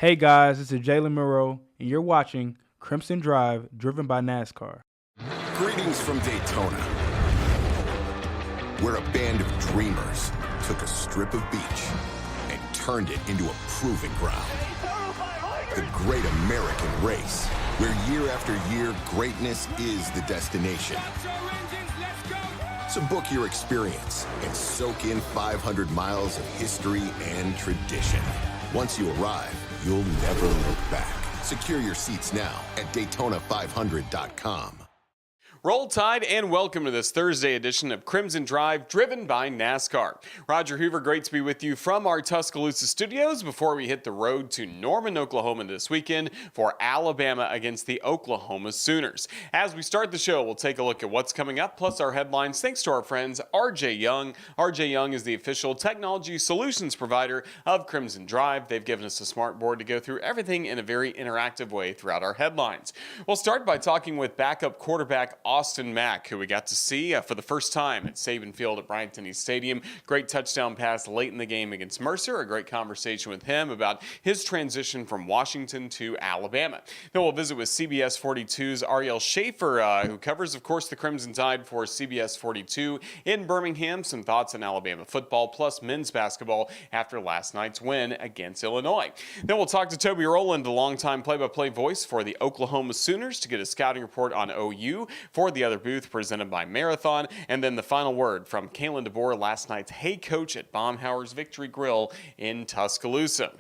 Hey guys, this is Jalen Monroe, and you're watching Crimson Drive, driven by NASCAR. Greetings from Daytona, where a band of dreamers took a strip of beach and turned it into a proving ground. The Great American Race, where year after year, greatness is the destination. So book your experience and soak in 500 miles of history and tradition. Once you arrive, you'll never look back. Secure your seats now at Daytona500.com. Roll Tide and welcome to this Thursday edition of Crimson Drive, driven by NASCAR. Roger Hoover, great to be with you from our Tuscaloosa studios before we hit the road to Norman, Oklahoma this weekend for Alabama against the Oklahoma Sooners. As we start the show, we'll take a look at what's coming up, plus our headlines, thanks to our friends RJ Young. RJ Young is the official technology solutions provider of Crimson Drive. They've given us a smart board to go through everything in a very interactive way throughout our headlines. We'll start by talking with backup quarterback Austin Mack, who we got to see for the first time at Saban Field at Bryant-Denny Stadium. Great touchdown pass late in the game against Mercer. A great conversation with him about his transition from Washington to Alabama. Then we'll visit with CBS 42's Arielle Schaefer, who covers, of course, the Crimson Tide for CBS 42 in Birmingham. Some thoughts on Alabama football, plus men's basketball after last night's win against Illinois. Then we'll talk to Toby Rowland, the longtime play-by-play voice for the Oklahoma Sooners, to get a scouting report on OU for the other booth presented by Marathon. And then the final word from Kalen DeBoer, last night's head coach at Baumhauer's Victory Grill in Tuscaloosa.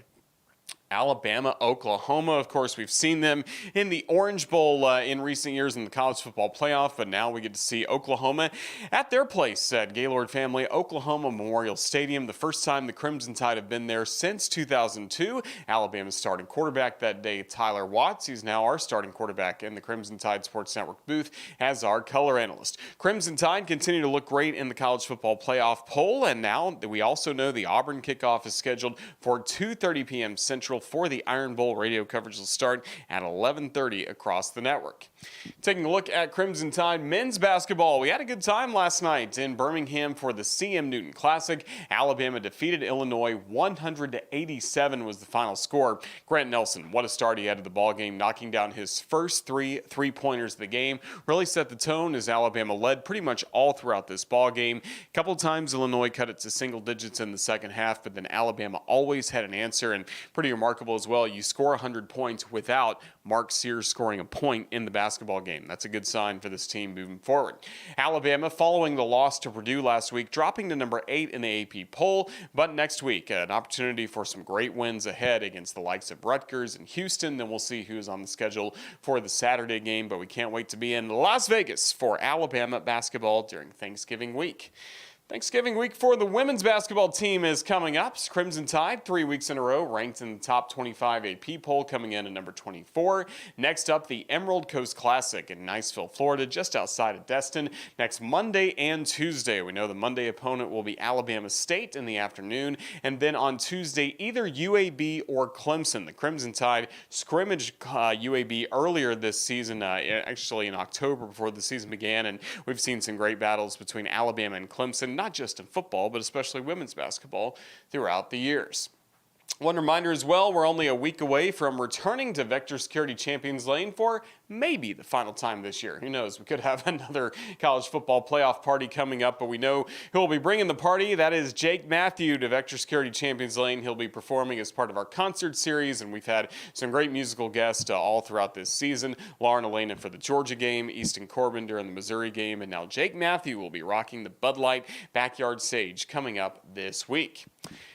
Alabama, Oklahoma, of course, we've seen them in the Orange Bowl in recent years in the college football playoff, but now we get to see Oklahoma at their place at Gaylord Family Oklahoma Memorial Stadium. The first time the Crimson Tide have been there since 2002. Alabama's starting quarterback that day, Tyler Watts. He's now our starting quarterback in the Crimson Tide Sports Network booth as our color analyst. Crimson Tide continue to look great in the college football playoff poll, and now we also know the Auburn kickoff is scheduled for 2:30 p.m. Central for the Iron Bowl. Radio coverage will start at 11:30 across the network. Taking a look at Crimson Tide men's basketball, we had a good time last night in Birmingham for the CM Newton Classic. Alabama defeated Illinois 100-87 was the final score. Grant Nelson, what a start he had to the ball game, knocking down his first three-pointers of the game. Really set the tone as Alabama led pretty much all throughout this ball game. A couple times Illinois cut it to single digits in the second half, but then Alabama always had an answer, and pretty remarkable as well. You score 100 points without Mark Sears scoring a point in the basketball game. That's a good sign for this team moving forward. Alabama, following the loss to Purdue last week, dropping to number 8 in the AP poll, but next week an opportunity for some great wins ahead against the likes of Rutgers and Houston. Then we'll see who's on the schedule for the Saturday game, but we can't wait to be in Las Vegas for Alabama basketball during Thanksgiving week. Thanksgiving week for the women's basketball team is coming up. Crimson Tide, 3 weeks in a row, ranked in the top 25 AP poll, coming in at number 24. Next up, the Emerald Coast Classic in Niceville, Florida, just outside of Destin. Next Monday and Tuesday. We know the Monday opponent will be Alabama State in the afternoon. And then on Tuesday, either UAB or Clemson. The Crimson Tide scrimmaged UAB earlier this season, actually in October before the season began. And we've seen some great battles between Alabama and Clemson, not just in football, but especially women's basketball throughout the years. One reminder as well, we're only a week away from returning to Vector Security Champions Lane for maybe the final time this year. Who knows? We could have another college football playoff party coming up, but we know who will be bringing the party. That is Jake Matthew to Vector Security Champions Lane. He'll be performing as part of our concert series, and we've had some great musical guests all throughout this season. Lauren Elena for the Georgia game, Easton Corbin during the Missouri game, and now Jake Matthew will be rocking the Bud Light Backyard Sage coming up this week.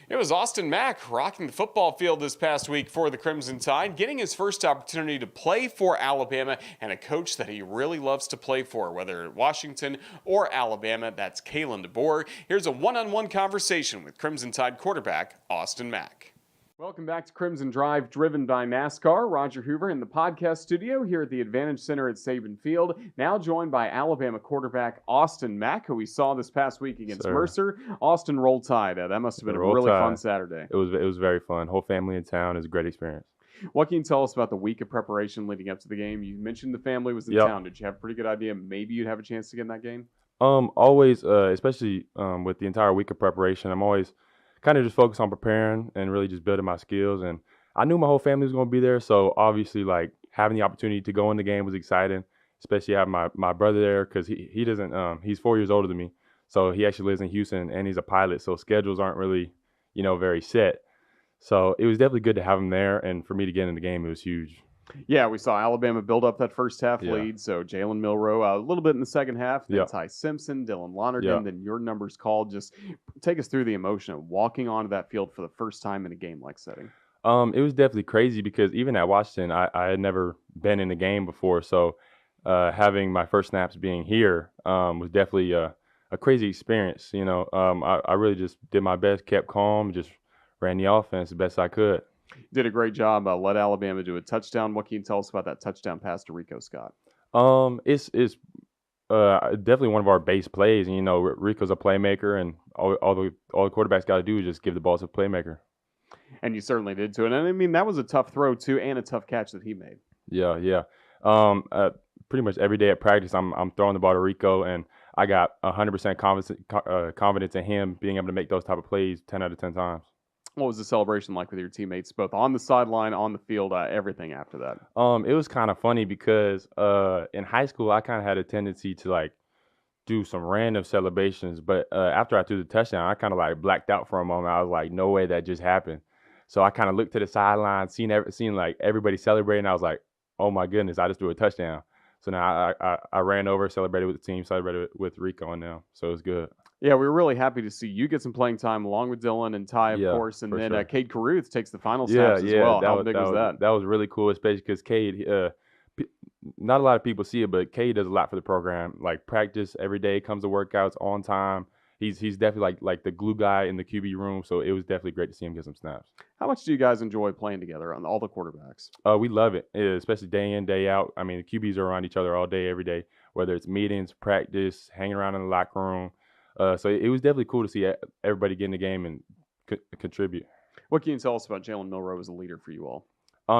It was Austin Mack rocking the football field this past week for the Crimson Tide, getting his first opportunity to play for Alabama and a coach that he really loves to play for, whether at Washington or Alabama. That's Kalen DeBoer. Here's a one-on-one conversation with Crimson Tide quarterback Austin Mack. Welcome back to Crimson Drive, driven by NASCAR. Roger Hoover in the podcast studio here at the Advantage Center at Saban Field. Now joined by Alabama quarterback Austin Mack, who we saw this past week against Mercer. Austin, Roll Tide. That must have been a really fun Saturday. It was very fun. Whole family in town. It was a great experience. What can you tell us about the week of preparation leading up to the game? You mentioned the family was in town. Did you have a pretty good idea maybe you'd have a chance to get in that game? Always, especially with the entire week of preparation, I'm always kind of just focused on preparing and really just building my skills. And I knew my whole family was going to be there, so obviously like having the opportunity to go in the game was exciting, especially having my brother there because he doesn't he's 4 years older than me, so he actually lives in Houston and he's a pilot, so schedules aren't really very set. So it was definitely good to have him there, and for me to get in the game, it was huge. Yeah, we saw Alabama build up that first half Yeah. lead. So Jalen Milroe a little bit in the second half, then Yeah. Ty Simpson, Dylan Lonergan, Yeah. then your numbers called. Just take us through the emotion of walking onto that field for the first time in a game-like setting. It was definitely crazy because even at Washington, I had never been in a game before, so having my first snaps being here was definitely a crazy experience. I really just did my best, kept calm, just ran the offense the best I could. Did a great job. Led Alabama to a touchdown. What can you tell us about that touchdown pass to Rico Scott? It's definitely one of our base plays, and Rico's a playmaker, and all the quarterbacks got to do is just give the ball to the playmaker. And you certainly did too. And I mean, that was a tough throw too, and a tough catch that he made. Yeah. Pretty much every day at practice, I'm throwing the ball to Rico, and I got 100% confidence in him being able to make those type of plays 10 out of 10 times. What was the celebration like with your teammates, both on the sideline, on the field, everything after that? It was kind of funny because in high school, I kind of had a tendency to like do some random celebrations, but after I threw the touchdown, I kind of like blacked out for a moment. I was like, no way that just happened. So I kind of looked to the sideline, seen like everybody celebrating. I was like, oh my goodness, I just threw a touchdown. So now I ran over, celebrated with the team, celebrated with Rico and them. So it was good. Yeah, we were really happy to see you get some playing time along with Dylan and Ty, of Yeah, course, and for then sure. Cade Carruth takes the final snaps as well. How big was that? That was really cool, especially because Cade, not a lot of people see it, but Cade does a lot for the program. Like practice every day, comes to workouts on time. He's definitely like the glue guy in the QB room. So it was definitely great to see him get some snaps. How much do you guys enjoy playing together on all the quarterbacks? We love it, especially day in, day out. I mean, the QBs are around each other all day, every day, whether it's meetings, practice, hanging around in the locker room. So it was definitely cool to see everybody get in the game and contribute. What can you tell us about Jalen Milroe as a leader for you all?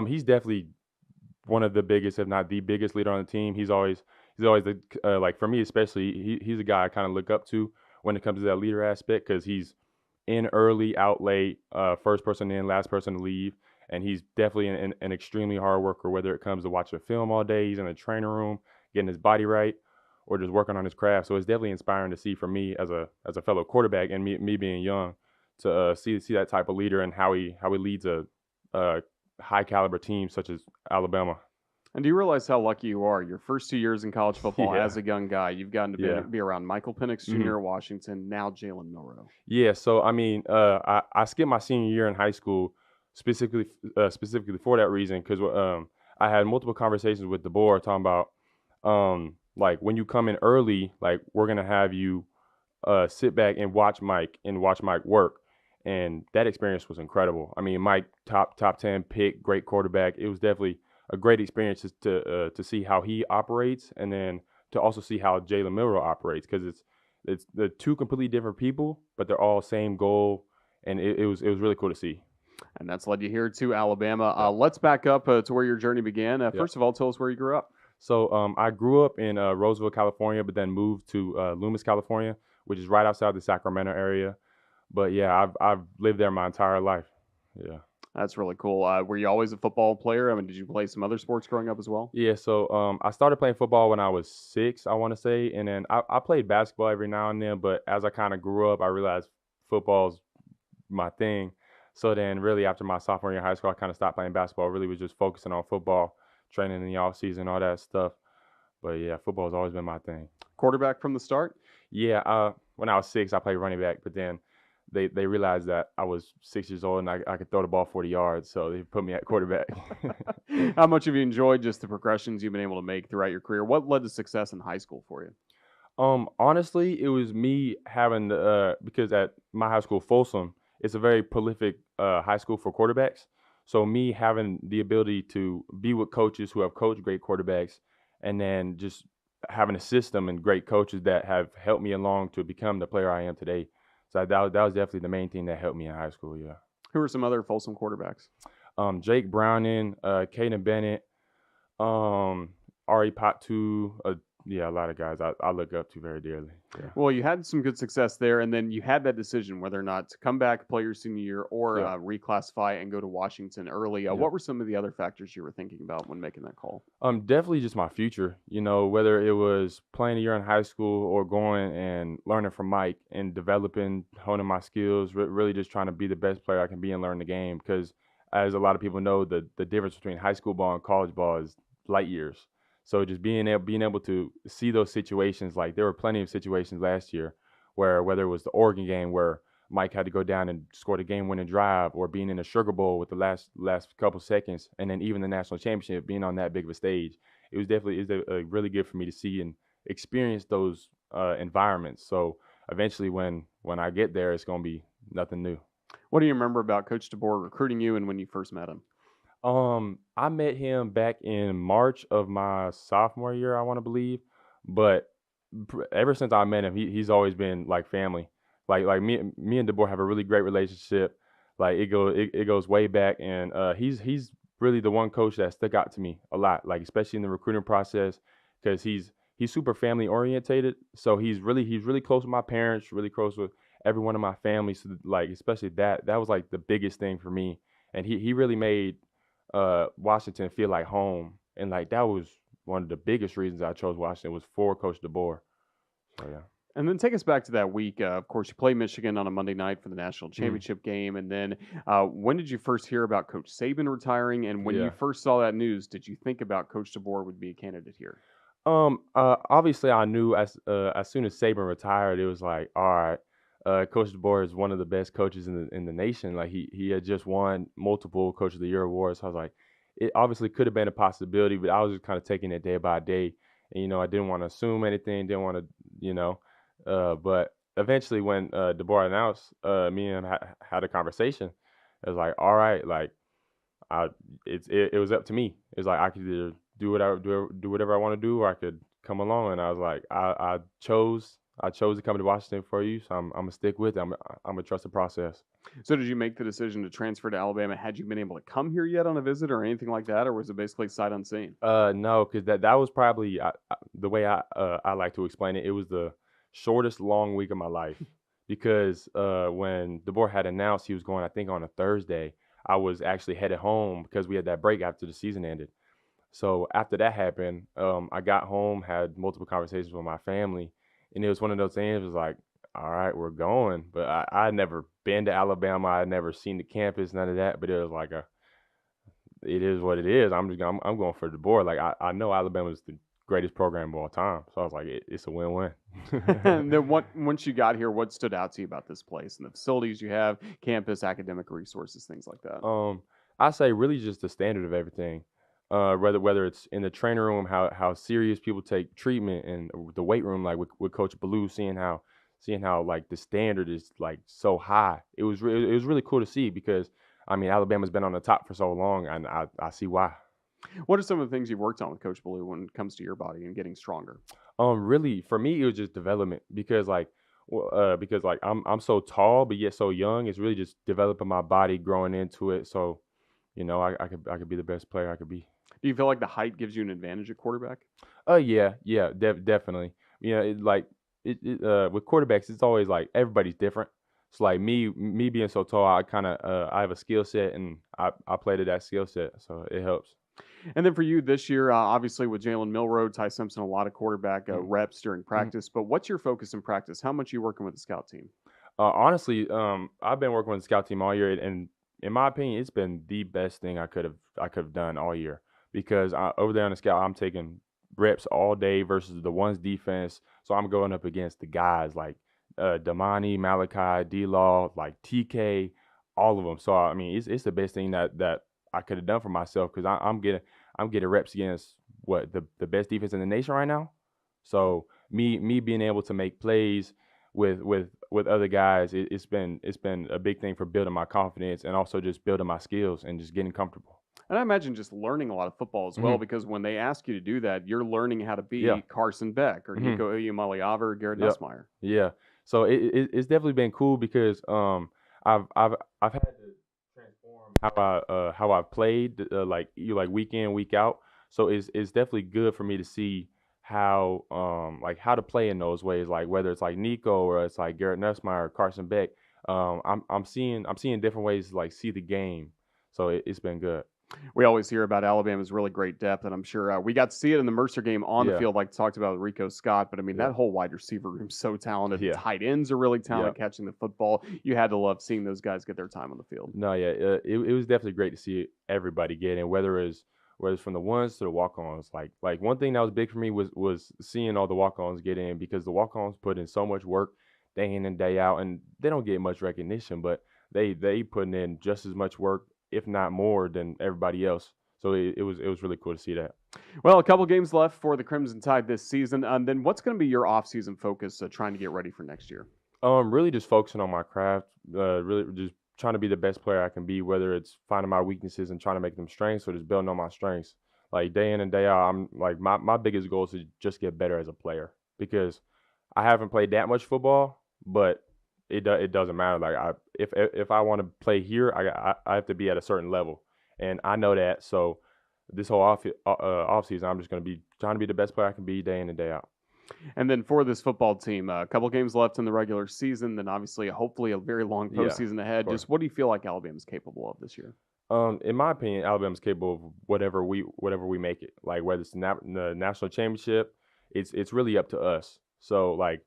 He's definitely one of the biggest, if not the biggest leader on the team. He's always the, like for me especially, he's a guy I kind of look up to when it comes to that leader aspect because he's in early, out late, first person in, last person to leave, and he's definitely an extremely hard worker. Whether it comes to watching film all day, he's in the training room getting his body right, or just working on his craft. So it's definitely inspiring to see for me as a fellow quarterback and me being young to see that type of leader and how he leads a high caliber team such as Alabama. And do you realize how lucky you are? Your first 2 years in college football Yeah. as a young guy, you've gotten to be around Michael Penix Jr. Mhm. at Washington, now Jalen Milroe. Yeah, so I mean, I skipped my senior year in high school specifically for that reason because I had multiple conversations with the board talking about like when you come in early, like we're gonna have you sit back and watch Mike work, and that experience was incredible. I mean, Mike top 10 pick, great quarterback. It was definitely a great experience to see how he operates, and then to also see how Jalen Milroe operates because it's the two completely different people, but they're all same goal, and it was really cool to see. And that's led you here to Alabama. Let's back up to where your journey began. First of all, tell us where you grew up. So I grew up in Roseville, California, but then moved to Loomis, California, which is right outside the Sacramento area. But yeah, I've lived there my entire life. Yeah. That's really cool. Were you always a football player? I mean, did you play some other sports growing up as well? Yeah, so I started playing football when I was 6, I want to say, and then I played basketball every now and then. But as I kind of grew up, I realized football's my thing. So then, really, after my sophomore year in high school, I kind of stopped playing basketball. I really was just focusing on football, training in the off season, all that stuff. But yeah, football has always been my thing. Quarterback from the start? Yeah, when I was 6, I played running back, but then they realized that I was 6 years old and I could throw the ball 40 yards, so they put me at quarterback. How much have you enjoyed just the progressions you've been able to make throughout your career? What led to success in high school for you? Honestly, it was me having because at my high school, Folsom, it's a very prolific high school for quarterbacks. So me having the ability to be with coaches who have coached great quarterbacks, and then just having a system and great coaches that have helped me along to become the player I am today. So that was definitely the main thing that helped me in high school. Yeah. Who are some other Folsom quarterbacks? Jake Browning, Caden Bennett, Ari Patu, Yeah, a lot of guys I look up to very dearly. Yeah. Well, you had some good success there, and then you had that decision whether or not to come back, play your senior year, or Yeah. reclassify and go to Washington early. Yeah. What were some of the other factors you were thinking about when making that call? Definitely just my future. Whether it was playing a year in high school or going and learning from Mike and developing, honing my skills, really just trying to be the best player I can be and learn the game. Because as a lot of people know, the difference between high school ball and college ball is light years. So just being able to see those situations, like there were plenty of situations last year where whether it was the Oregon game where Mike had to go down and score the game-winning drive, or being in the Sugar Bowl with the last couple seconds, and then even the national championship, being on that big of a stage, it was really good for me to see and experience those environments. So eventually, when I get there, it's gonna be nothing new. What do you remember about Coach DeBoer recruiting you and when you first met him? I met him back in March of my sophomore year, I want to believe, but ever since I met him, he's always been like family. Like me and DeBoer have a really great relationship. Like it goes way back, and he's really the one coach that stuck out to me a lot. Like especially in the recruiting process, because he's super family orientated. So he's really close with my parents, really close with everyone in my family. So like especially that was like the biggest thing for me, and he really made Washington feel like home, and like that was one of the biggest reasons I chose Washington was for Coach DeBoer. So yeah. And then take us back to that week. Of course, you play Michigan on a Monday night for the national championship game. And then when did you first hear about Coach Saban retiring? And when you Yeah. first saw that news, did you think about Coach DeBoer would be a candidate here? Obviously, I knew as soon as Saban retired, it was like, all right, Coach DeBoer is one of the best coaches in the nation. Like he had just won multiple Coach of the Year awards. So I was like, it obviously could have been a possibility, but I was just kind of taking it day by day. And I didn't want to assume anything, didn't want to, but eventually when DeBoer announced, me and him had a conversation. It was like, all right, like it was up to me. It's like I could either do whatever I want to do, or I could come along. And I was like, I chose to come to Washington for you, so I'm gonna stick with it. I'm gonna trust the process. So did you make the decision to transfer to Alabama? Had you been able to come here yet on a visit or anything like that, or was it basically sight unseen? No, because that was probably the way I like to explain it. It was the shortest long week of my life because when DeBoer had announced he was going, I think on a Thursday, I was actually headed home because we had that break after the season ended. So after that happened, I got home, had multiple conversations with my family, and it was one of those things. It was like, all right, we're going. But I had never been to Alabama. I had never seen the campus, none of that. But it was like it is what it is. I'm going for the board. Like I know Alabama is the greatest program of all time. So I was like, it's a win-win. And then once you got here, what stood out to you about this place and the facilities you have, campus, academic resources, things like that? I say really just the standard of everything. Whether it's in the training room, how serious people take treatment, and the weight room, like with Coach Ballou, seeing how like the standard is like so high. It was really cool to see because I mean Alabama's been on the top for so long, and I see why. What are some of the things you've worked on with Coach Ballou when it comes to your body and getting stronger? Really for me it was just development because I'm so tall but yet so young. It's really just developing my body, growing into it. So I could be the best player I could be. Do you feel like the height gives you an advantage at quarterback? Yeah, definitely. With quarterbacks, it's always like everybody's different. So like me being so tall, I have a skill set, and I play to that skill set, so it helps. And then for you this year, obviously with Jalen Milroe, Ty Simpson, a lot of quarterback reps during practice. But what's your focus in practice? How much are you working with the scout team? Honestly, I've been working with the scout team all year, and in my opinion, it's been the best thing I could have done all year because over there on the scout, I'm taking reps all day versus the ones defense. So I'm going up against the guys like Damani, Malachi, D-Law, like TK, all of them. So I mean, it's the best thing that I could have done for myself because I'm getting reps against the best defense in the nation right now. So me being able to make plays with other guys, it's been a big thing for building my confidence and also just building my skills and just getting comfortable. And I imagine just learning a lot of football as well, because when they ask you to do that, you're learning how to be Carson Beck or Nico Iamaleava or Garrett Nussmeier. Yeah. So it's definitely been cool because I've had to transform how I played like week in, week out. So it's definitely good for me to see how to play in those ways, like whether it's like Nico or it's like Garrett Nussmeier or Carson Beck. I'm seeing different ways to like see the game. So it's been good. We always hear about Alabama's really great depth, and I'm sure we got to see it in the Mercer game on the Yeah. field, like talked about with Rico Scott. But I mean, Yeah. that whole wide receiver room's so talented. Yeah. The tight ends are really talented Yeah. catching the football. You had to love seeing those guys get their time on the field. No, yeah, it was definitely great to see everybody get in, whether it's from the ones to the walk-ons. Like one thing that was big for me was seeing all the walk-ons get in, because the walk-ons put in so much work day in and day out, and they don't get much recognition, but they putting in just as much work, if not more, than everybody else. So it was really cool to see that. Well, a couple games left for the Crimson Tide this season. Then what's going to be your off-season focus trying to get ready for next year? Really just focusing on my craft, really just trying to be the best player I can be, whether it's finding my weaknesses and trying to make them strengths, or just building on my strengths. Like day in and day out, I'm like my biggest goal is to just get better as a player, because I haven't played that much football, but it doesn't matter. Like if I want to play here, I have to be at a certain level, and I know that. So this whole off season, I'm just going to be trying to be the best player I can be day in and day out. And then for this football team, a couple games left in the regular season, then obviously, hopefully, a very long Yeah, postseason ahead. Just what do you feel like Alabama's capable of this year? In my opinion, Alabama's capable of whatever we make it. Like whether it's the national championship, it's really up to us. So like,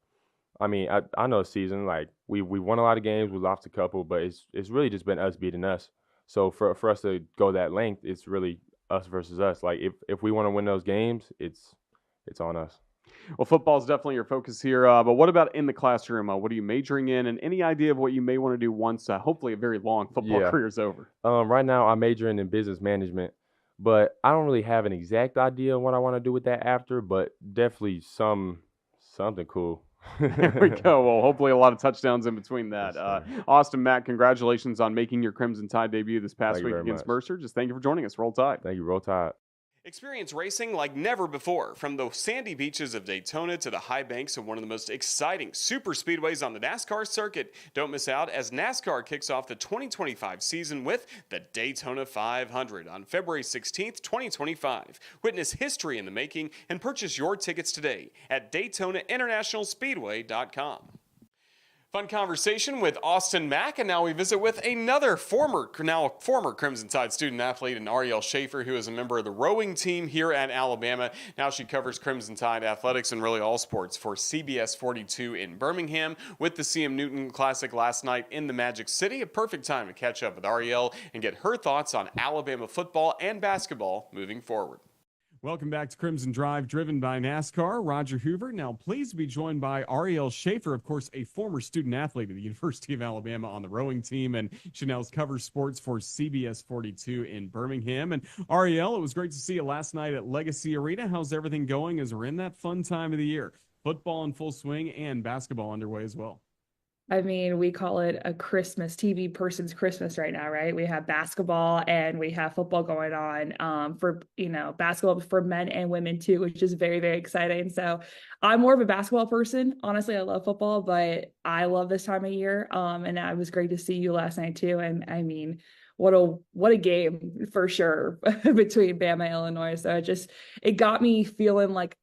I mean, I know season, like we won a lot of games, we lost a couple, but it's really just been us beating us. So for us to go that length, it's really us versus us. Like if we want to win those games, it's on us. Well, football is definitely your focus here, but what about in the classroom? What are you majoring in, and any idea of what you may want to do once, hopefully, a very long football Yeah. career is over? Right now, I'm majoring in business management, but I don't really have an exact idea of what I want to do with that after. But definitely something cool. There we go. Well, hopefully, a lot of touchdowns in between that. Yes, Austin, Mack, congratulations on making your Crimson Tide debut this past Thank you week very against much. Mercer. Just thank you for joining us. Roll Tide. Thank you. Roll Tide. Experience racing like never before. From the sandy beaches of Daytona to the high banks of one of the most exciting super speedways on the NASCAR circuit. Don't miss out as NASCAR kicks off the 2025 season with the Daytona 500 on February 16th, 2025. Witness history in the making and purchase your tickets today at DaytonaInternationalSpeedway.com. Fun conversation with Austin Mack, and now we visit with another former Crimson Tide student athlete, and Arielle Schaefer, who is a member of the rowing team here at Alabama. Now she covers Crimson Tide athletics and really all sports for CBS 42 in Birmingham with the CM Newton Classic last night in the Magic City. A perfect time to catch up with Arielle and get her thoughts on Alabama football and basketball moving forward. Welcome back to Crimson Drive, driven by NASCAR. Roger Hoover, now pleased to be joined by Arielle Schaefer, of course, a former student athlete at the University of Alabama on the rowing team, and she now covers sports for CBS 42 in Birmingham. And Arielle, it was great to see you last night at Legacy Arena. How's everything going as we're in that fun time of the year? Football in full swing and basketball underway as well. I mean, we call it a Christmas, TV person's Christmas right now, right? We have basketball and we have football going on for basketball for men and women too, which is very, very exciting. So I'm more of a basketball person. Honestly, I love football, but I love this time of year. And it was great to see you last night too. And I mean, what a game for sure between Bama and Illinois. So it got me feeling like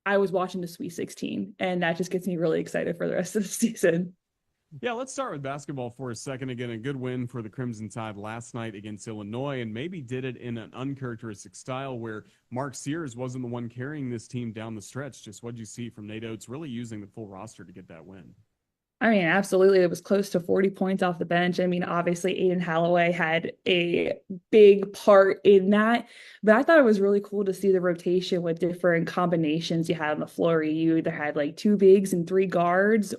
I was watching the Sweet 16, and that just gets me really excited for the rest of the season. Yeah, let's start with basketball for a second. Again, a good win for the Crimson Tide last night against Illinois, and maybe did it in an uncharacteristic style where Mark Sears wasn't the one carrying this team down the stretch. Just what did you see from Nate Oates really using the full roster to get that win? I mean, absolutely. It was close to 40 points off the bench. I mean, obviously, Aiden Holloway had a big part in that, but I thought it was really cool to see the rotation with different combinations you had on the floor. You either had like 2 bigs and 3 guards,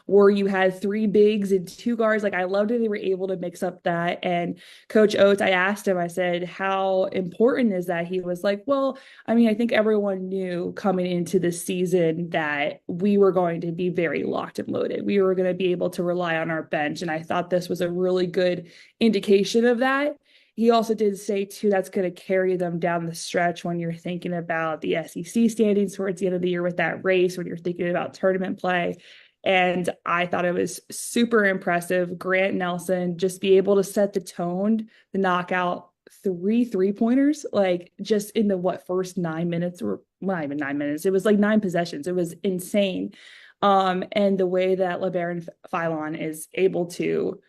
or you had 3 bigs and 2 guards. Like, I loved that they were able to mix up that. And Coach Oates, I asked him, I said, how important is that? He was like, well, I mean, I think everyone knew coming into this season that we were going to be very locked and loaded. We were going to be able to rely on our bench. And I thought this was a really good indication of that. He also did say, too, that's going to carry them down the stretch when you're thinking about the SEC standings towards the end of the year with that race, when you're thinking about tournament play. And I thought it was super impressive. Grant Nelson just be able to set the tone, the knockout 3 3-pointers, like just in the first 9 minutes, or well, not even 9 minutes. It was like 9 possessions. It was insane. And the way that LeBaron Philon is able to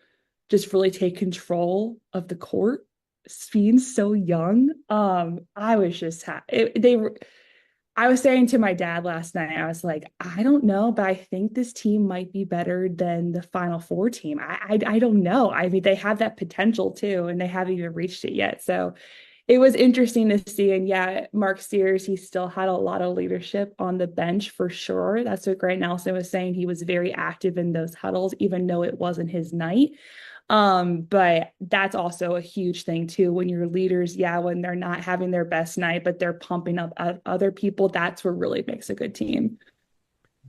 just really take control of the court, being so young. I was just they were. I was saying to my dad last night, I was like, I don't know, but I think this team might be better than the Final Four team. I don't know. I mean, they have that potential too, and they haven't even reached it yet. So it was interesting to see. And yeah, Mark Sears, he still had a lot of leadership on the bench for sure. That's what Grant Nelson was saying. He was very active in those huddles, even though it wasn't his night. But that's also a huge thing too. When your leaders, when they're not having their best night, but they're pumping up other people, that's what really makes a good team.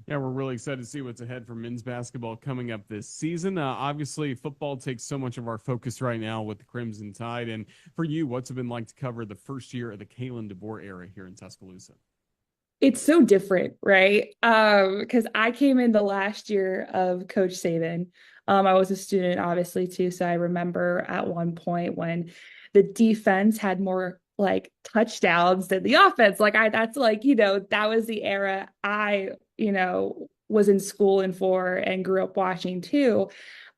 Yeah, we're really excited to see what's ahead for men's basketball coming up this season. Obviously, football takes so much of our focus right now with the Crimson Tide. And for you, what's it been like to cover the first year of the Kalen DeBoer era here in Tuscaloosa? It's so different, right? Because I came in the last year of Coach Saban. I was a student, obviously, too. So I remember at one point when the defense had more like touchdowns than the offense. That's like, that was the era I, was in school and for and grew up watching too.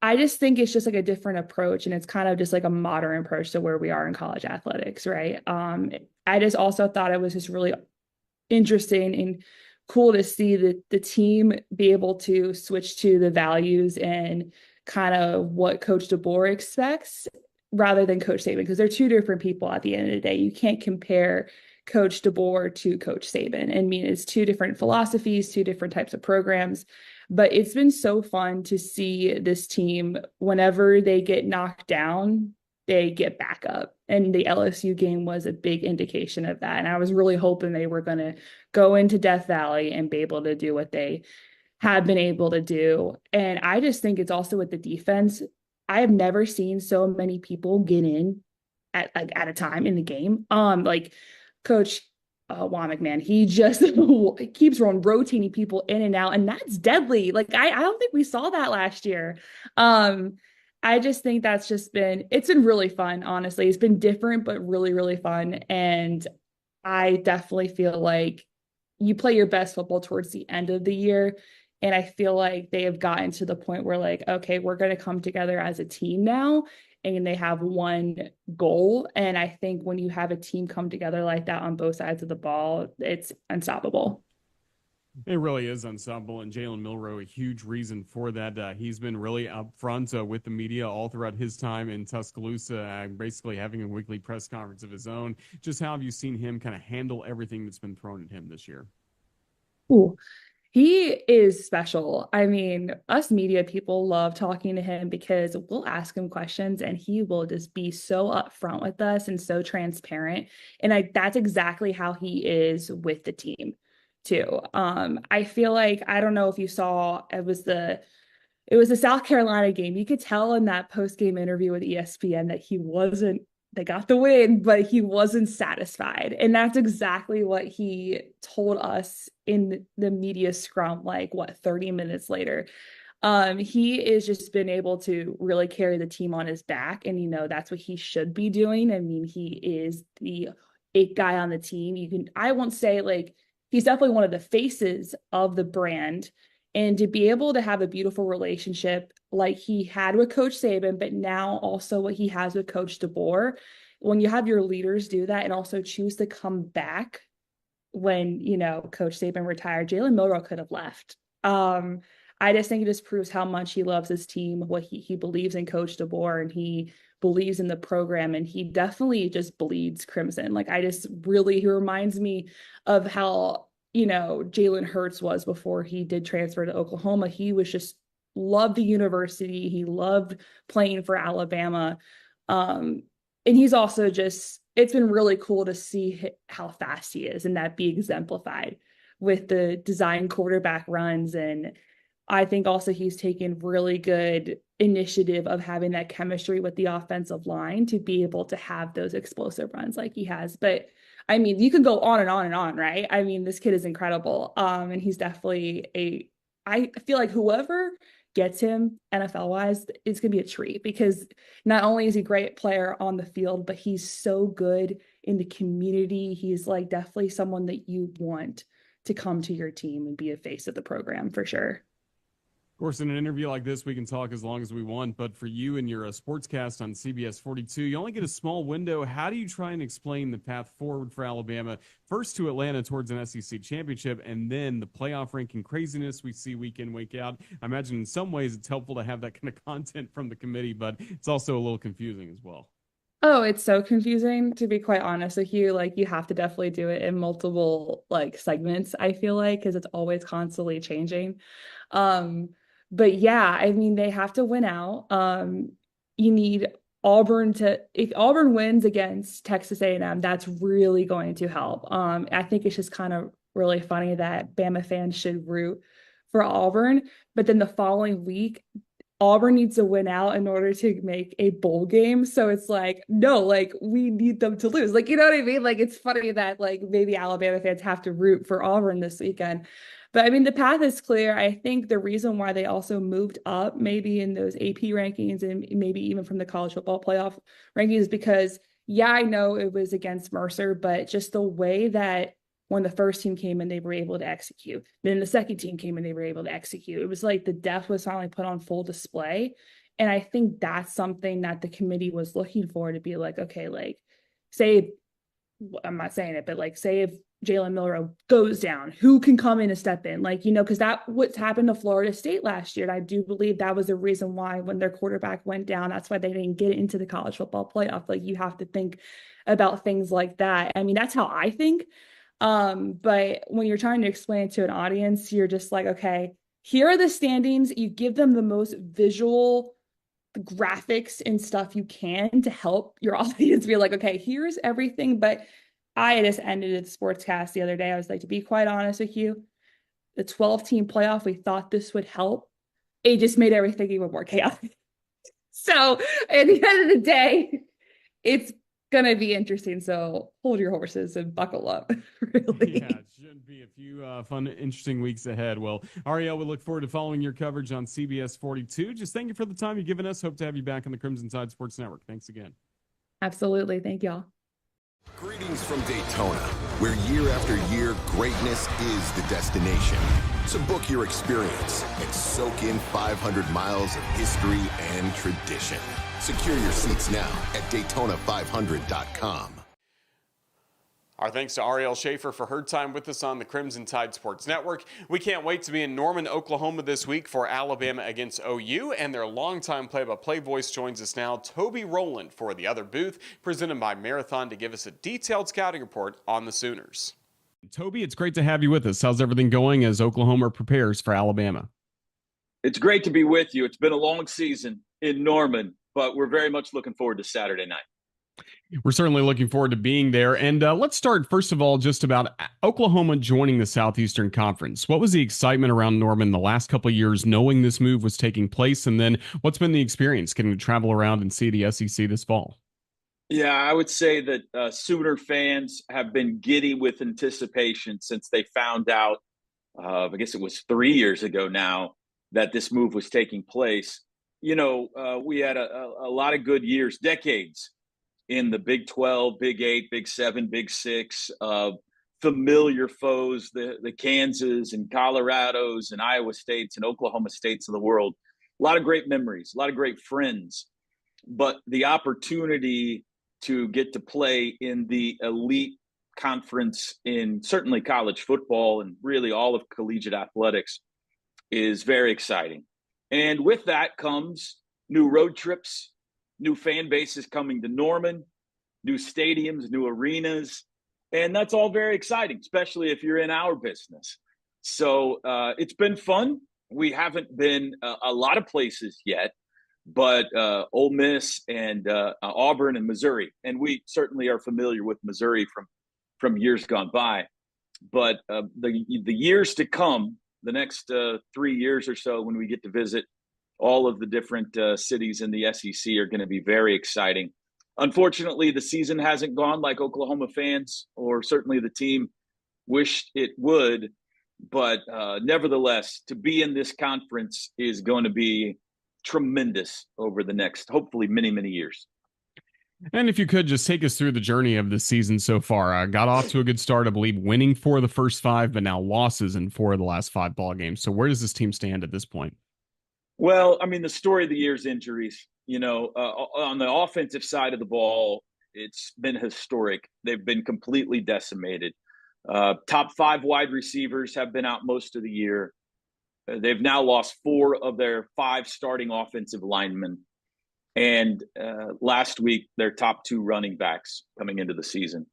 I just think it's just like a different approach, and it's kind of just like a modern approach to where we are in college athletics, right? I just also thought it was just really interesting and cool to see the team be able to switch to the values and kind of what Coach DeBoer expects rather than Coach Saban, because they're two different people at the end of the day. You can't compare Coach DeBoer to Coach Saban. I mean, it's two different philosophies, two different types of programs, but it's been so fun to see this team whenever they get knocked down, they get back up. And the LSU game was a big indication of that. And I was really hoping they were going to go into Death Valley and be able to do what they have been able to do. And I just think it's also with the defense. I have never seen so many people get in at a time in the game. Like Coach Womack, man, he just keeps rotating people in and out, and that's deadly. Like I don't think we saw that last year. I just think it's been really fun, honestly. It's been different, but really, really fun. And I definitely feel like you play your best football towards the end of the year. And I feel like they have gotten to the point where like, okay, we're going to come together as a team now. And they have one goal. And I think when you have a team come together like that on both sides of the ball, it's unstoppable. It really is ensemble, and Jalen Milroe, a huge reason for that. He's been really upfront with the media all throughout his time in Tuscaloosa, basically having a weekly press conference of his own. Just how have you seen him kind of handle everything that's been thrown at him this year? Ooh, he is special. I mean, us media people love talking to him because we'll ask him questions and he will just be so upfront with us and so transparent. And that's exactly how he is with the team too. I feel like, I don't know if you saw, it was the South Carolina game. You could tell in that post-game interview with ESPN that they got the win, but he wasn't satisfied. And that's exactly what he told us in the media scrum, 30 minutes later. He has just been able to really carry the team on his back. And, that's what he should be doing. I mean, he is the it guy on the team. I won't say he's definitely one of the faces of the brand, and to be able to have a beautiful relationship like he had with Coach Saban, but now also what he has with Coach DeBoer, when you have your leaders do that and also choose to come back when, Coach Saban retired, Jalen Milroe could have left. I just think it just proves how much he loves his team, what he believes in Coach DeBoer, and he believes in the program, and he definitely just bleeds crimson. He reminds me of how, Jalen Hurts was before he did transfer to Oklahoma. He was just loved the university. He loved playing for Alabama. And he's also it's been really cool to see how fast he is and that be exemplified with the design quarterback runs. And I think also he's taken really good initiative of having that chemistry with the offensive line to be able to have those explosive runs like he has. But I mean, you can go on and on and on, right? I mean, this kid is incredible. And he's definitely I feel like whoever gets him NFL wise, it's going to be a treat, because not only is he a great player on the field, but he's so good in the community. He's like definitely someone that you want to come to your team and be a face of the program for sure. Of course, in an interview like this, we can talk as long as we want, but for you and your sportscast on CBS 42, you only get a small window. How do you try and explain the path forward for Alabama, first to Atlanta towards an SEC championship, and then the playoff ranking craziness we see week in, week out? I imagine in some ways it's helpful to have that kind of content from the committee, but it's also a little confusing as well. Oh, it's so confusing, to be quite honest with you. Like, you have to definitely do it in multiple like segments, I feel like, because it's always constantly changing. But yeah, I mean, they have to win out. You need Auburn to, if Auburn wins against Texas A&M, that's really going to help. I think it's just kind of really funny that Bama fans should root for Auburn, but then the following week, Auburn needs to win out in order to make a bowl game. So it's like, no, like, we need them to lose. Like, you know what I mean? Like, it's funny that like maybe Alabama fans have to root for Auburn this weekend. But I mean, the path is clear. I think the reason why they also moved up maybe in those AP rankings and maybe even from the college football playoff rankings is because, yeah, I know it was against Mercer, but just the way that when the first team came in, they were able to execute. Then the second team came in, they were able to execute. It was like the depth was finally put on full display. And I think that's something that the committee was looking for, to be like, okay, like, say, I'm not saying it, but like, say if Jalen Milroe goes down, who can come in and step in? Like, you know, because that what's happened to Florida State last year. And I do believe that was the reason why when their quarterback went down, that's why they didn't get into the college football playoff. Like, you have to think about things like that. I mean, that's how I think. But when you're trying to explain it to an audience, you're just like, okay, here are the standings. You give them the most visual graphics and stuff you can to help your audience be like, okay, here's everything. But I just ended the sportscast the other day. I was like, to be quite honest with you, the 12-team playoff, we thought this would help. It just made everything even more chaotic. So at the end of the day, it's going to be interesting. So hold your horses and buckle up. Really. Yeah, it should be a few fun, interesting weeks ahead. Well, Arielle, we look forward to following your coverage on CBS 42. Just thank you for the time you've given us. Hope to have you back on the Crimson Tide Sports Network. Thanks again. Absolutely. Thank y'all. Greetings from Daytona, where year after year, greatness is the destination. So book your experience and soak in 500 miles of history and tradition. Secure your seats now at Daytona500.com. Our thanks to Arielle Schaefer for her time with us on the Crimson Tide Sports Network. We can't wait to be in Norman, Oklahoma this week for Alabama against OU, and their longtime play-by-play voice joins us now, Toby Rowland, for The Other Booth, presented by Marathon, to give us a detailed scouting report on the Sooners. Toby, it's great to have you with us. How's everything going as Oklahoma prepares for Alabama? It's great to be with you. It's been a long season in Norman, but we're very much looking forward to Saturday night. We're certainly looking forward to being there. And let's start, first of all, just about Oklahoma joining the Southeastern Conference. What was the excitement around Norman the last couple of years, knowing this move was taking place? And then what's been the experience getting to travel around and see the SEC this fall? Yeah, I would say that Sooner fans have been giddy with anticipation since they found out, I guess it was 3 years ago now, that this move was taking place. You know, we had a lot of good years, decades, in the Big 12, Big 8, Big 7, Big 6, familiar foes, the Kansas and Colorados and Iowa States and Oklahoma States of the world. A lot of great memories, a lot of great friends. But the opportunity to get to play in the elite conference in certainly college football and really all of collegiate athletics is very exciting. And with that comes new road trips, new fan bases coming to Norman, new stadiums, new arenas, and that's all very exciting, especially if you're in our business. So it's been fun. We haven't been a lot of places yet, but Ole Miss and Auburn and Missouri, and we certainly are familiar with Missouri from years gone by. But the years to come, the next 3 years or so, when we get to visit all of the different cities in the SEC, are going to be very exciting. Unfortunately, the season hasn't gone like Oklahoma fans or certainly the team wished it would. But nevertheless, to be in this conference is going to be tremendous over the next, hopefully, many, many years. And if you could just take us through the journey of the season so far. Got off to a good start, I believe, winning 4 of the first 5, but now losses in 4 of the last 5 ball games. So where does this team stand at this point? Well, I mean, the story of the year is injuries. On the offensive side of the ball, it's been historic. They've been completely decimated. Top 5 wide receivers have been out most of the year. They've now lost 4 of their 5 starting offensive linemen. And last week, their top 2 running backs coming into the season.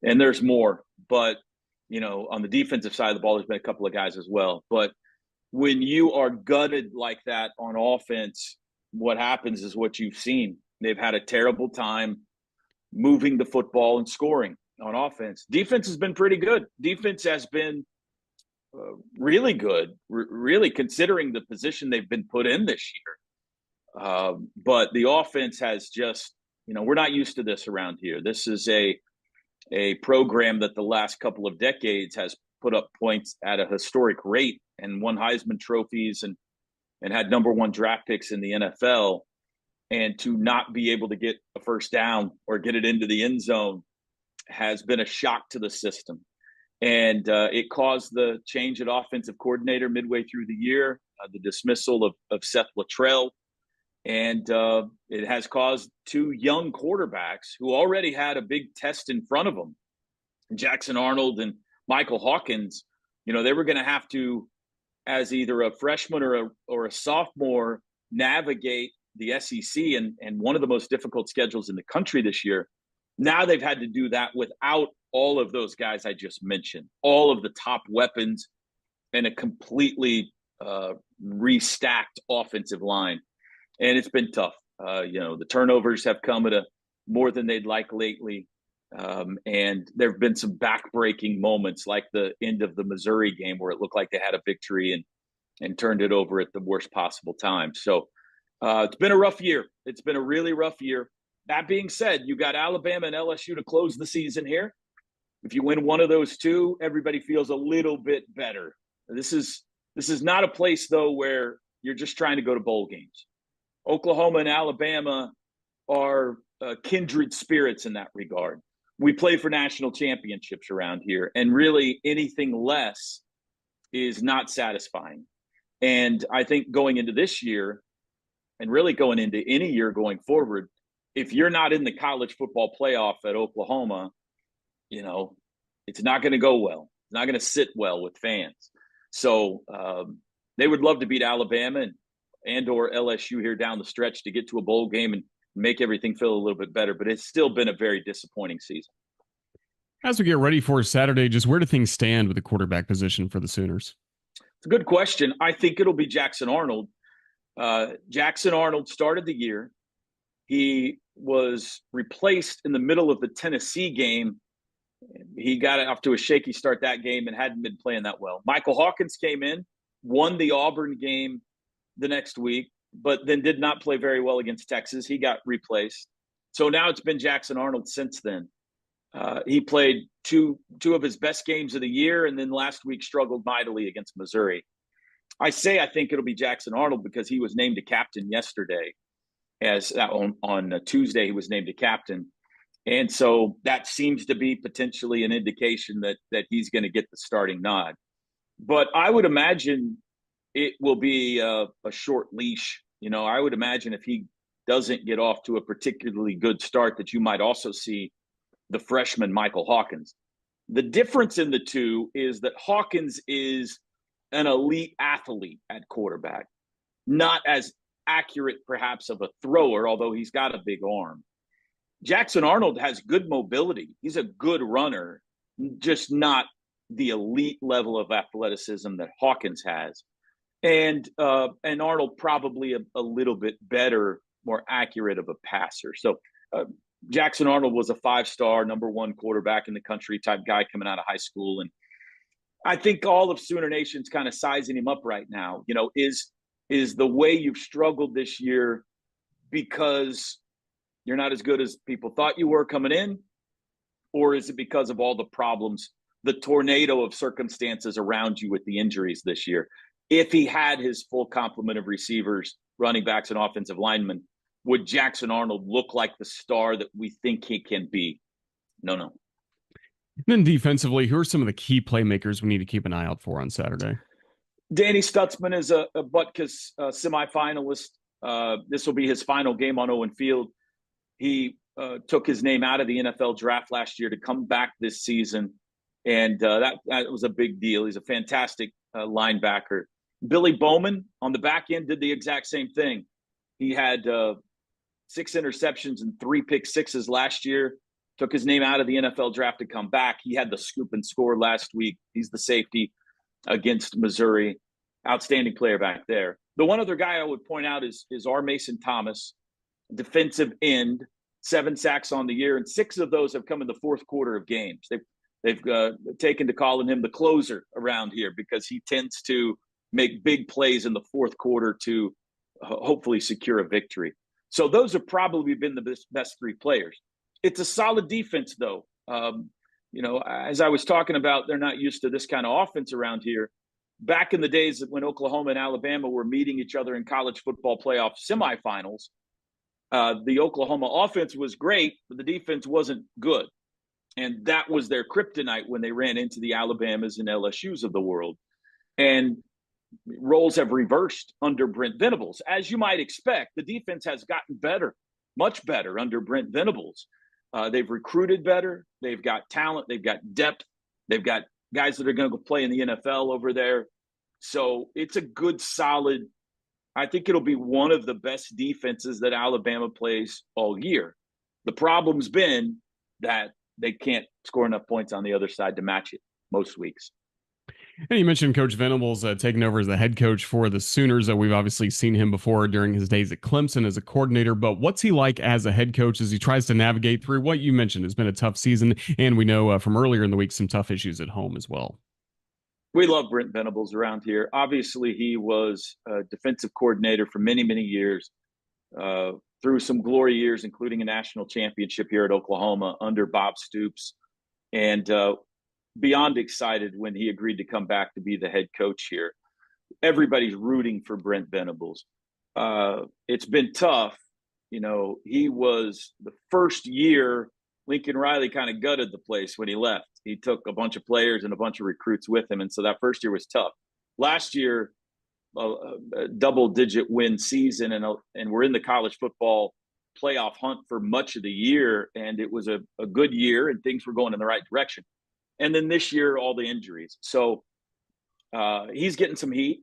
And there's more. But, on the defensive side of the ball, there's been a couple of guys as well. But when you are gutted like that on offense, what happens is what you've seen. They've had a terrible time moving the football and scoring on offense. Defense has been pretty good. Defense has been really good, really considering the position they've been put in this year. But the offense has just, we're not used to this around here. This is a program that the last couple of decades has put up points at a historic rate and won Heisman trophies and had number 1 draft picks in the NFL. And to not be able to get a first down or get it into the end zone has been a shock to the system. And it caused the change at offensive coordinator midway through the year, the dismissal of Seth Luttrell. And it has caused 2 young quarterbacks who already had a big test in front of them, Jackson Arnold and Michael Hawkins. They were going to have to, as either a freshman or a sophomore, navigate the SEC and one of the most difficult schedules in the country this year. Now they've had to do that without all of those guys I just mentioned, all of the top weapons, and a completely restacked offensive line. And it's been tough. The turnovers have come at a more than they'd like lately. And there have been some backbreaking moments like the end of the Missouri game where it looked like they had a victory and turned it over at the worst possible time. So it's been a rough year. It's been a really rough year. That being said, you got Alabama and LSU to close the season here. If you win one of those 2, everybody feels a little bit better. This is not a place, though, where you're just trying to go to bowl games. Oklahoma and Alabama are kindred spirits in that regard. We play for national championships around here, and really anything less is not satisfying. And I think going into this year, and really going into any year going forward, if you're not in the college football playoff at Oklahoma, it's not going to go well. It's not going to sit well with fans. So they would love to beat Alabama and or LSU here down the stretch to get to a bowl game and make everything feel a little bit better. But it's still been a very disappointing season. As we get ready for Saturday, just where do things stand with the quarterback position for the Sooners? It's a good question. I think it'll be Jackson Arnold. Jackson Arnold started the year. He was replaced in the middle of the Tennessee game. He got off to a shaky start that game and hadn't been playing that well. Michael Hawkins came in, won the Auburn game the next week, but then did not play very well against Texas. He got replaced. So now it's been Jackson Arnold since then. He played two of his best games of the year, and then last week struggled mightily against Missouri. I think it'll be Jackson Arnold because he was named a captain yesterday. On Tuesday, he was named a captain. And so that seems to be potentially an indication that he's going to get the starting nod. But I would imagine it will be a short leash. I would imagine if he doesn't get off to a particularly good start, that you might also see the freshman Michael Hawkins. The difference in the two is that Hawkins is an elite athlete at quarterback, not as accurate perhaps of a thrower, although he's got a big arm. Jackson Arnold has good mobility. He's a good runner, just not the elite level of athleticism that Hawkins has. And Arnold probably a little bit better, more accurate of a passer. So Jackson Arnold was a 5-star, number 1 quarterback in the country type guy coming out of high school. And I think all of Sooner Nation's kind of sizing him up right now. Is the way you've struggled this year because you're not as good as people thought you were coming in? Or is it because of all the problems the tornado of circumstances around you with the injuries this year. If he had his full complement of receivers, running backs, and offensive linemen, would Jackson Arnold look like the star that we think he can be? No. And then defensively, who are some of the key playmakers we need to keep an eye out for on Saturday? Danny Stutzman is a Butkus semifinalist. This will be his final game on Owen Field. He took his name out of the NFL draft last year to come back this season, and that was a big deal. He's a fantastic linebacker. Billy Bowman on the back end did the exact same thing. He had 6 interceptions and 3 pick sixes last year. Took his name out of the NFL draft to come back. He had the scoop and score last week. He's the safety against Missouri. Outstanding player back there. The one other guy I would point out is R. Mason Thomas, defensive end, 7 sacks on the year, and 6 of those have come in the fourth quarter of games. They've taken to calling him the closer around here because he tends to make big plays in the fourth quarter to hopefully secure a victory. So those have probably been the best 3 players. It's a solid defense, though. As I was talking about, they're not used to this kind of offense around here. Back in the days when Oklahoma and Alabama were meeting each other in college football playoff semifinals, the Oklahoma offense was great, but the defense wasn't good. And that was their kryptonite when they ran into the Alabamas and LSUs of the world. And roles have reversed under Brent Venables. As you might expect, the defense has gotten better, much better under Brent Venables. They've recruited better. They've got talent. They've got depth. They've got guys that are going to go play in the NFL over there. So it's a good, solid, I think it'll be one of the best defenses that Alabama plays all year. The problem's been that they can't score enough points on the other side to match it most weeks. And you mentioned Coach Venables taking over as the head coach for the Sooners. We've obviously seen him before during his days at Clemson as a coordinator, but what's he like as a head coach as he tries to navigate through what you mentioned has been a tough season, and we know from earlier in the week some tough issues at home as well? We love Brent Venables around here. Obviously, he was a defensive coordinator for many, many years, through some glory years, including a national championship here at Oklahoma under Bob Stoops. And beyond excited when he agreed to come back to be the head coach here. Everybody's rooting for Brent Venables. It's been tough. He was the first year Lincoln Riley kind of gutted the place when he left. He took a bunch of players and a bunch of recruits with him. And so that first year was tough. Last year, a double-digit win season, and we're in the college football playoff hunt for much of the year. And it was a good year, and things were going in the right direction. And then this year, all the injuries. So he's getting some heat.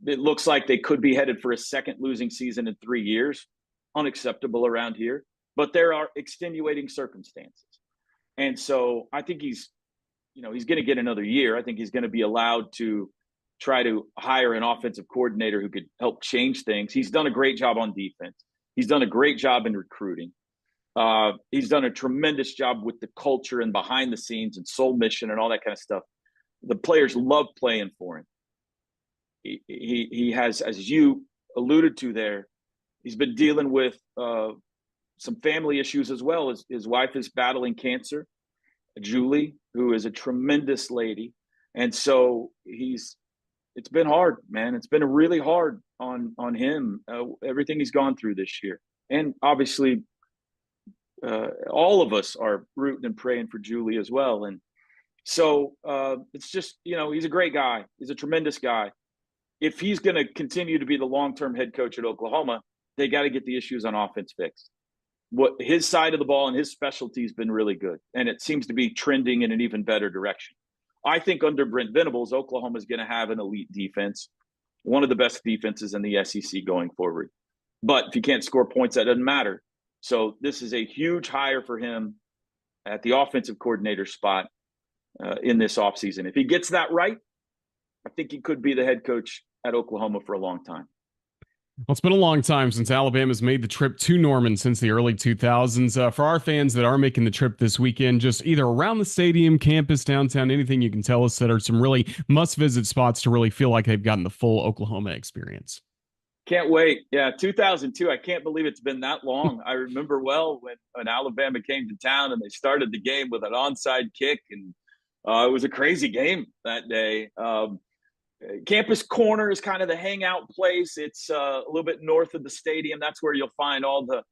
It looks like they could be headed for a second losing season in 3 years. Unacceptable around here. But there are extenuating circumstances. And so I think he's going to get another year. I think he's going to be allowed to try to hire an offensive coordinator who could help change things. He's done a great job on defense. He's done a great job in recruiting. He's done a tremendous job with the culture and behind the scenes and soul mission and all that kind of stuff. The players love playing for him. He has, as you alluded to there, he's been dealing with some family issues as well. His wife is battling cancer, Julie, who is a tremendous lady. And so it's been hard, man. It's been really hard on him, everything he's gone through this year. And obviously, all of us are rooting and praying for Julie as well. And so it's just, he's a great guy. He's a tremendous guy. If he's going to continue to be the long-term head coach at Oklahoma, they got to get the issues on offense fixed. What his side of the ball and his specialty has been really good. And it seems to be trending in an even better direction. I think under Brent Venables, Oklahoma is going to have an elite defense, one of the best defenses in the SEC going forward. But if you can't score points, that doesn't matter. So this is a huge hire for him at the offensive coordinator spot in this offseason. If he gets that right, I think he could be the head coach at Oklahoma for a long time. Well, it's been a long time since Alabama's made the trip to Norman since the early 2000s. For our fans that are making the trip this weekend, just either around the stadium, campus, downtown, anything you can tell us that are some really must-visit spots to really feel like they've gotten the full Oklahoma experience. Can't wait. Yeah, 2002. I can't believe it's been that long. I remember well when Alabama came to town and they started the game with an onside kick and It was a crazy game that day. Campus Corner is kind of the hangout place. It's a little bit north of the stadium. That's where you'll find all the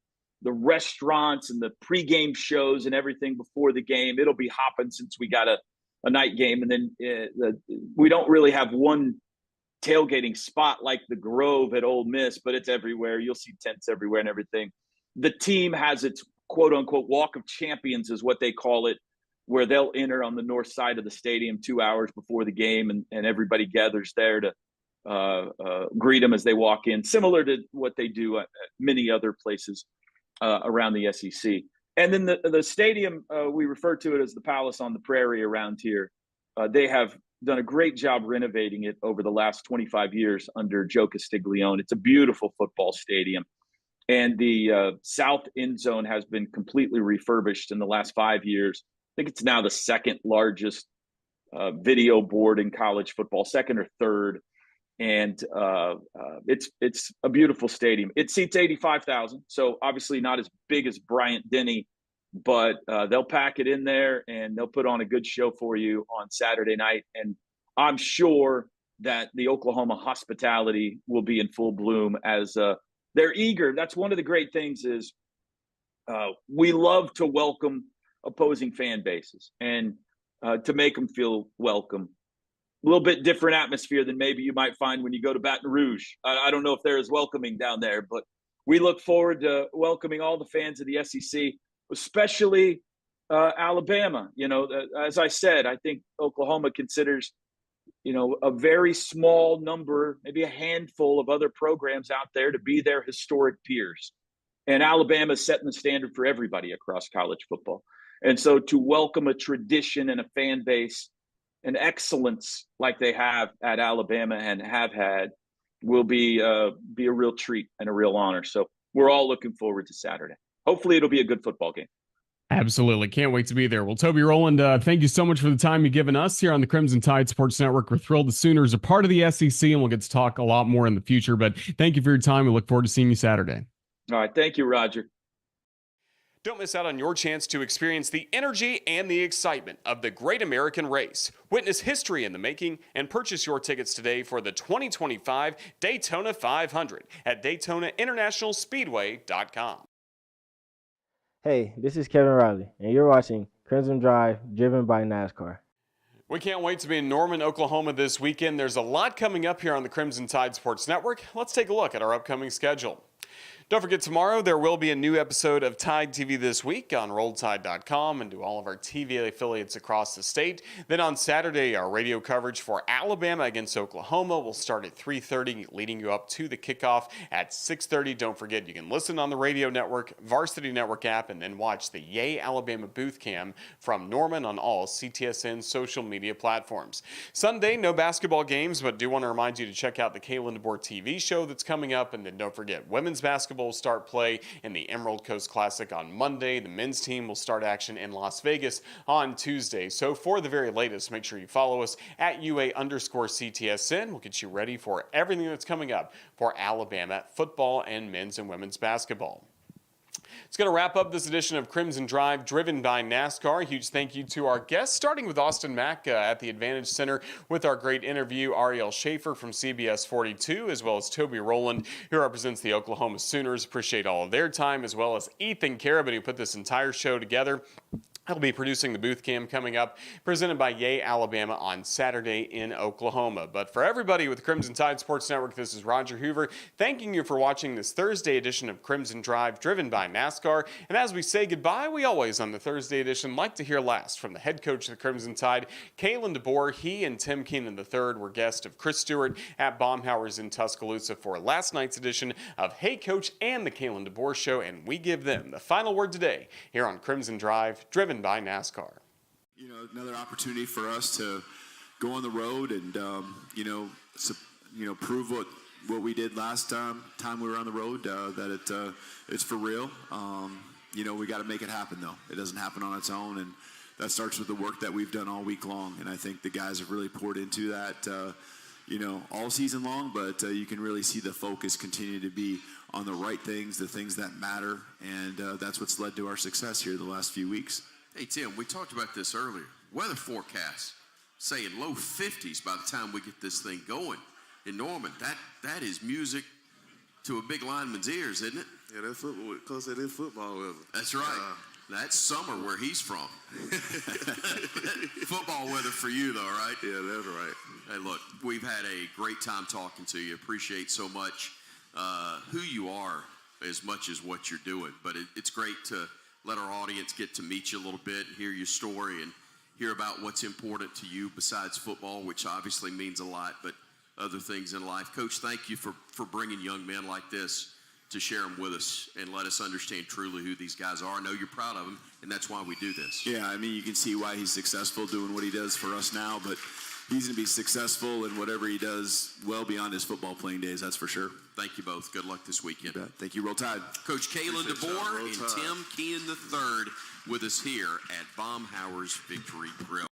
restaurants and the pregame shows and everything before the game. It'll be hopping since we got a night game. And then we don't really have one tailgating spot like the Grove at Ole Miss, but it's everywhere. You'll see tents everywhere and everything. The team has its quote unquote walk of champions is what they call it, where they'll enter on the north side of the stadium 2 hours before the game, and everybody gathers there to greet them as they walk in, similar to what they do at many other places around the SEC. And then the stadium, we refer to it as the Palace on the Prairie around here. They have done a great job renovating it over the last 25 years under Joe Castiglione. It's a beautiful football stadium. And the south end zone has been completely refurbished in the last 5 years. I think it's now the second largest video board in college football, second or third. And it's a beautiful stadium. It seats 85,000, so obviously not as big as Bryant-Denny, but they'll pack it in there and they'll put on a good show for you on Saturday night. And I'm sure that the Oklahoma hospitality will be in full bloom as they're eager. That's one of the great things is we love to welcome opposing fan bases and to make them feel welcome. A little bit different atmosphere than maybe you might find when you go to Baton Rouge. I don't know if they're as welcoming down there, but we look forward to welcoming all the fans of the SEC, especially Alabama. You know, as I said, I think Oklahoma considers, you know, a very small number, maybe a handful of other programs out there to be their historic peers. And Alabama is setting the standard for everybody across college football. And so to welcome a tradition and a fan base and excellence like they have at Alabama and have had will be a real treat and a real honor. So we're all looking forward to Saturday. Hopefully it'll be a good football game. Absolutely. Can't wait to be there. Well, Toby, Rowland, thank you so much for the time you've given us here on the Crimson Tide Sports Network. We're thrilled the Sooners are part of the SEC, and we'll get to talk a lot more in the future. But thank you for your time. We look forward to seeing you Saturday. All right. Thank you, Roger. Don't miss out on your chance to experience the energy and the excitement of the Great American Race. Witness history in the making and purchase your tickets today for the 2025 Daytona 500 at DaytonaInternationalSpeedway.com. Hey, this is Kevin Riley, and you're watching Crimson Drive, driven by NASCAR. We can't wait to be in Norman, Oklahoma this weekend. There's a lot coming up here on the Crimson Tide Sports Network. Let's take a look at our upcoming schedule. Don't forget, tomorrow there will be a new episode of Tide TV This Week on RolledTide.com and to all of our TV affiliates across the state. Then on Saturday, our radio coverage for Alabama against Oklahoma will start at 3:30, leading you up to the kickoff at 6:30. Don't forget, you can listen on the radio network, Varsity Network app, and then watch the Yay Alabama booth cam from Norman on all CTSN social media platforms. Sunday, no basketball games, but do want to remind you to check out the Kalen DeBoer TV show that's coming up. And then don't forget, women's basketball will start play in the Emerald Coast Classic on Monday. The men's team will start action in Las Vegas on Tuesday. So for the very latest, make sure you follow us at UA_CTSN. We'll get you ready for everything that's coming up for Alabama football and men's and women's basketball. It's going to wrap up this edition of Crimson Drive, driven by NASCAR. A huge thank you to our guests, starting with Austin Mack at the Advantage Center with our great interview, Arielle Schaefer from CBS 42, as well as Toby Rowland, who represents the Oklahoma Sooners. Appreciate all of their time, as well as Ethan Carabin, who put this entire show together. He'll be producing the booth cam coming up, presented by Yay Alabama on Saturday in Oklahoma. But for everybody with Crimson Tide Sports Network, this is Roger Hoover, thanking you for watching this Thursday edition of Crimson Drive, driven by NASCAR. And as we say goodbye, we always, on the Thursday edition, like to hear last from the head coach of the Crimson Tide, Kalen DeBoer. He and Tim Keenan III were guests of Chris Stewart at Baumhauer's in Tuscaloosa for last night's edition of Hey Coach and the Kalen DeBoer Show, and we give them the final word today here on Crimson Drive, driven by NASCAR. You know, another opportunity for us to go on the road and prove what we did last time we were on the road, that it's for real. We got to make it happen, though. It doesn't happen on its own, and that starts with the work that we've done all week long. And I think the guys have really poured into that, all season long. But you can really see the focus continue to be on the right things, the things that matter, and that's what's led to our success here the last few weeks. Hey, Tim, we talked about this earlier. weather forecast saying low 50s by the time we get this thing going in Norman. That is music to a big lineman's ears, isn't it? Yeah, that's football. Cause it is football weather. That's right. That's summer where he's from. Football weather for you, though, right? Yeah, that's right. Hey, look, we've had a great time talking to you. Appreciate so much who you are as much as what you're doing. But it's great to let our audience get to meet you a little bit and hear your story and hear about what's important to you besides football, which obviously means a lot, but other things in life. Coach, thank you for bringing young men like this to share them with us and let us understand truly who these guys are. I know you're proud of them, and that's why we do this. Yeah, I mean, you can see why he's successful doing what he does for us now, but he's going to be successful in whatever he does well beyond his football playing days, that's for sure. Thank you both. Good luck this weekend. Thank you. Roll Tide. Coach Kalen DeBoer and Tim Kean III with us here at Baumhauer's Victory Grill.